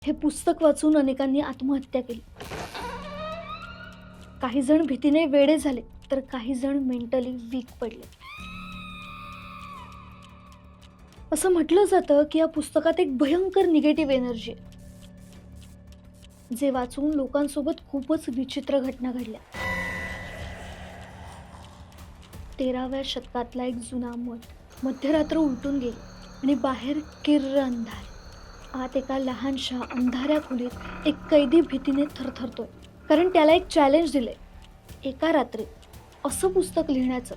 हे पुस्तक वाचून अनेकांनी आत्महत्या केली. काही जण भीतीने वेडे झाले, तर काही जण मेंटली वीक पडले. असं म्हटलं जातं की या पुस्तकात एक भयंकर निगेटिव्ह एनर्जी आहे, जे वाचून लोकांसोबत खूपच विचित्र घटना घडल्या. 13व्या शतकातला एक जुना मठ मध्यरात्र उलटून गेली आणि बाहेर किर्र अंधार. आत एका लहानशा अंधाऱ्या खोलीत एक कैदी भीतीने थरथरतोय, कारण त्याला एक चॅलेंज दिले, एका रात्रीत असं पुस्तक लिहिण्याचं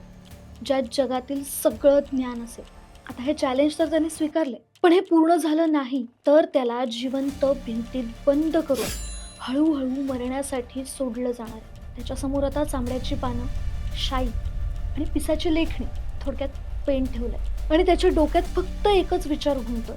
ज्यात जगातील सगळं ज्ञान असेल. आता हे चॅलेंज तर त्याने स्वीकारले, पण हे पूर्ण झालं नाही तर त्याला जिवंत भिंतीत बंद करून हळूहळू मरण्यासाठी सोडलं जाणार आहे. त्याच्यासमोर आता चांबड्याची पानं, शाई आणि पिसाची लेखणी, थोडक्यात पेन ठेवलंय आणि त्याच्या डोक्यात फक्त एकच विचार घुमतोय,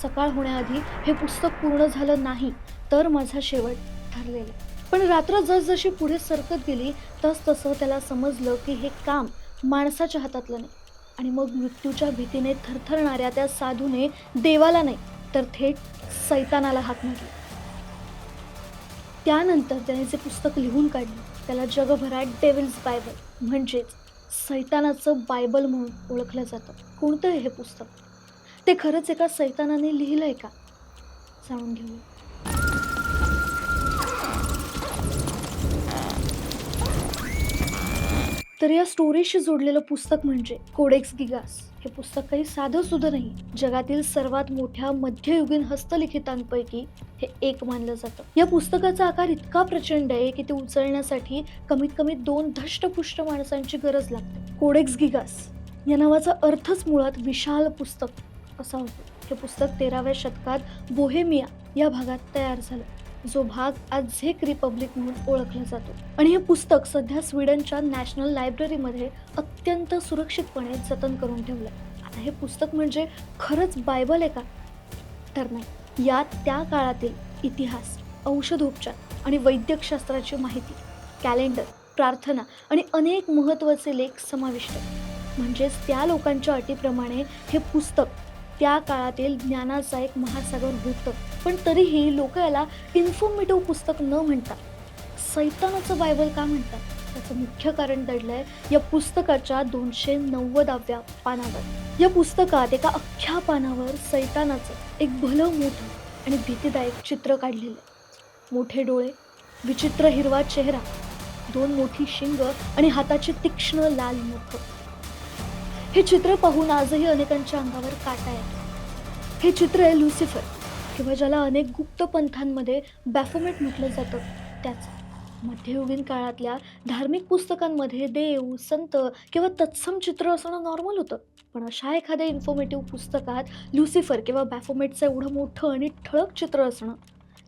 सकाळ होण्याआधी हे पुस्तक पूर्ण झालं नाही तर माझा शेवट ठरलेला आहे. पण रात्र जसजशी पुढे सरकत गेली तसतसं त्याला समजलं की हे काम माणसाच्या हातातलं नाही. आणि मग मृत्यूच्या भीतीने थरथरणाऱ्या त्या साधूने देवाला नाही तर थेट सैतानाला हाक मारली. त्यानंतर त्याने जे पुस्तक लिहून काढलं त्याला जगभरात डेव्हिल्स बायबल म्हणजेच सैतानाचं बायबल म्हणून ओळखलं जातं. कोणतं आहे हे पुस्तक? ते खरंच एका सैतानाने लिहिलंय का? जाणून घेऊया. तर या स्टोरीशी जोडलेलं पुस्तक म्हणजे कोडेक्स गिगास. हे पुस्तक काही साधं सुद्धा नाही. जगातील सर्वात मोठ्या मध्ययुगीन हस्तलिखितांपैकी हे एक मानलं जातं. या पुस्तकाचा आकार इतका प्रचंड आहे की ते उचलण्यासाठी कमीत कमी 2 धष्टपुष्ट माणसांची गरज लागते. कोडेक्स गिगास या नावाचा अर्थच मुळात विशाल पुस्तक असा होतो. हे पुस्तक 13व्या शतकात बोहेमिया या भागात तयार झालं, जो भाग आज झेक रिपब्लिक म्हणून ओळखला जातो. आणि हे पुस्तक सध्या स्वीडनच्या नॅशनल लायब्ररीमध्ये अत्यंत सुरक्षितपणे जतन करून ठेवलंय. आता हे पुस्तक म्हणजे खरंच बायबल आहे का? तर नाही. यात त्या काळातील इतिहास, औषधोपचार आणि वैद्यकशास्त्राची माहिती, कॅलेंडर, प्रार्थना आणि अनेक महत्त्वाचे लेख समाविष्ट आहेत. म्हणजेच त्या लोकांच्या अटीप्रमाणे हे पुस्तक त्या काळातील ज्ञानाचा एक महासागर होतं. पण तरीही लोक याला इन्फॉर्मेटिव्ह पुस्तक न म्हणता सैतानाचं बायबल का म्हणतात? त्याचं मुख्य कारण दडलंय या पुस्तकाच्या 290व्या पानावर. या पुस्तकात एका अख्ख्या पानावर सैतानाचं एक भलं मोठं आणि भीतीदायक चित्र काढलेलं आहे. मोठे डोळे, विचित्र हिरवा चेहरा, 2 मोठी शिंग आणि हाताची तीक्ष्ण लाल नखं. हे चित्र पाहून आजही अनेकांच्या अंगावर काटा येतो. हे चित्र आहे लुसिफर, किंवा ज्याला अनेक गुप्त पंथांमध्ये बॅफोमेट म्हटलं जातं त्याच. मध्ययुगीन काळातल्या धार्मिक पुस्तकांमध्ये देव, संत किंवा तत्सम चित्र असणं नॉर्मल होतं. पण अशा एखाद्या इन्फॉर्मेटिव्ह पुस्तकात लुसिफर किंवा बॅफोमेटचं एवढं मोठं आणि ठळक चित्र असणं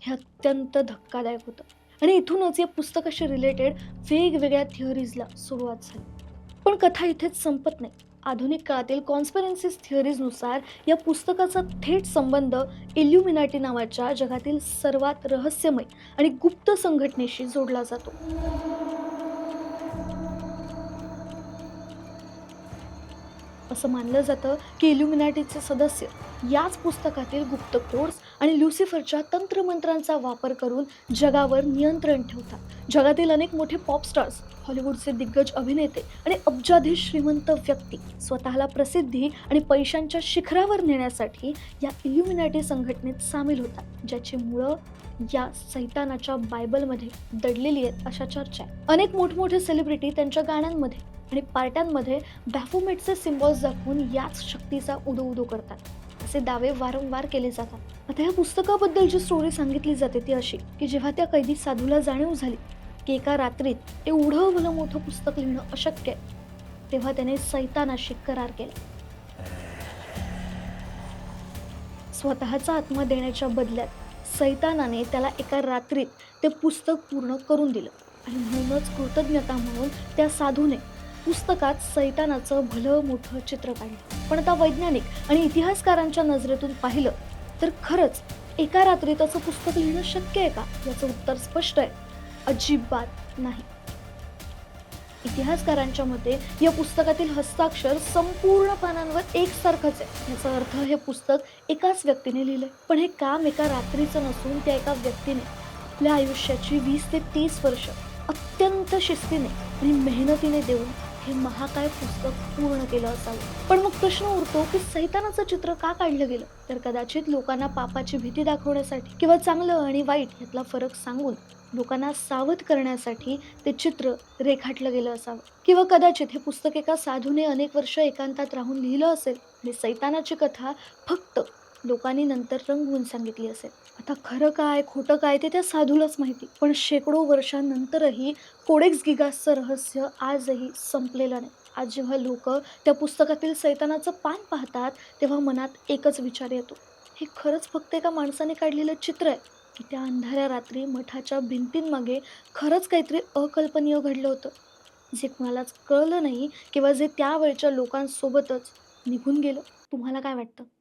हे अत्यंत धक्कादायक होतं. आणि इथूनच या पुस्तकाशी रिलेटेड वेगवेगळ्या थिअरीजला सुरुवात झाली. पण कथा इथेच संपत नाही. आधुनिक काळातील कॉन्स्पिरन्सी थिअरीजनुसार या पुस्तकाचा थेट संबंध इल्युमिनाटी नावाच्या जगातील सर्वात रहस्यमय आणि गुप्त संघटनेशी जोडला जातो. असं मानलं जातं की इल्युमिनाटीचे सदस्य याच पुस्तकातील गुप्त कोड्स आणि लुसिफरच्या तंत्रमंत्रांचा वापर करून जगावर नियंत्रण ठेवतात. जगातील अनेक मोठे पॉप स्टार्स, हॉलिवूडचे दिग्गज अभिनेते आणि अब्जाधीश श्रीमंत व्यक्ती स्वतःला प्रसिद्धी आणि पैशांच्या शिखरावर नेण्यासाठी या इल्युमिनाटी संघटनेत सामील होतात, ज्याची मुळं या सैतानाच्या बायबलमध्ये दडलेली आहेत अशा चर्चा आहे. अनेक मोठमोठे सेलिब्रिटी त्यांच्या गाण्यांमध्ये आणि पार्ट्यांमध्ये बॅफोमेटचे सिम्बॉल्स दाखवून याच शक्तीचा उदो करतात असे दावे वारंवार केले जातात. आता या पुस्तकाबद्दल जी स्टोरी सांगितली जाते ती अशी की जेव्हा त्या कैदी साधूला जाणीव झाली की एका रात्रीत एवढं भलं मोठं पुस्तक लिहिणं अशक्य आहे, तेव्हा त्याने सैतानाशी करार केला. स्वतःचा आत्मा देण्याच्या बदल्यात सैतानाने त्याला एका रात्रीत ते पुस्तक पूर्ण करून दिलं. आणि म्हणूनच कृतज्ञता म्हणून त्या साधूने पुस्तकात सैतानाचं भलं मोठं चित्र काढलं. पण आता वैज्ञानिक आणि इतिहासकारांच्या नजरेतून पाहिलं तर खरंच एका रात्रीत असं पुस्तक लिहिणं शक्य आहे का? याचं उत्तर स्पष्ट आहे, अजिबात नाही. इतिहासकारांच्या मते या पुस्तकातील हस्ताक्षर संपूर्ण पानांवर एकसारखंच आहे. याचा अर्थ हे पुस्तक एकाच व्यक्तीने लिहिलंय. पण हे काम एका रात्रीचं नसून त्या एका व्यक्तीने आपल्या आयुष्याची 20 ते 30 वर्ष अत्यंत शिस्तीने आणि मेहनतीने देऊन हे महाकाय पुस्तक पूर्ण केलं असावं. पण मग प्रश्न उरतो की सैतानाचं चित्र का काढलं गेलं? तर कदाचित लोकांना पापाची भीती दाखवण्यासाठी किंवा चांगलं आणि वाईट यातला फरक सांगून लोकांना सावध करण्यासाठी ते चित्र रेखाटलं गेलं असावं. किंवा कदाचित हे पुस्तक एका साधूने अनेक वर्ष एकांतात राहून लिहिलं असेल आणि सैतानाची कथा फक्त लोकांनी नंतर रंगवून सांगितली असेल. आता खरं काय खोटं काय ते त्या साधूलाच माहिती. पण शेकडो वर्षांनंतरही कोडेक्स गिगासचं रहस्य आजही संपलेलं नाही. आज जेव्हा लोक त्या पुस्तकातील सैतानाचं पान पाहतात तेव्हा मनात एकच विचार येतो, हे खरंच फक्त एका माणसाने काढलेलं चित्र आहे की त्या अंधाऱ्या रात्री मठाच्या भिंतींमागे खरंच काहीतरी अकल्पनीय घडलं होतं, जे कुणालाच कळलं नाही किंवा जे त्यावेळच्या लोकांसोबतच निघून गेलं. तुम्हाला काय वाटतं?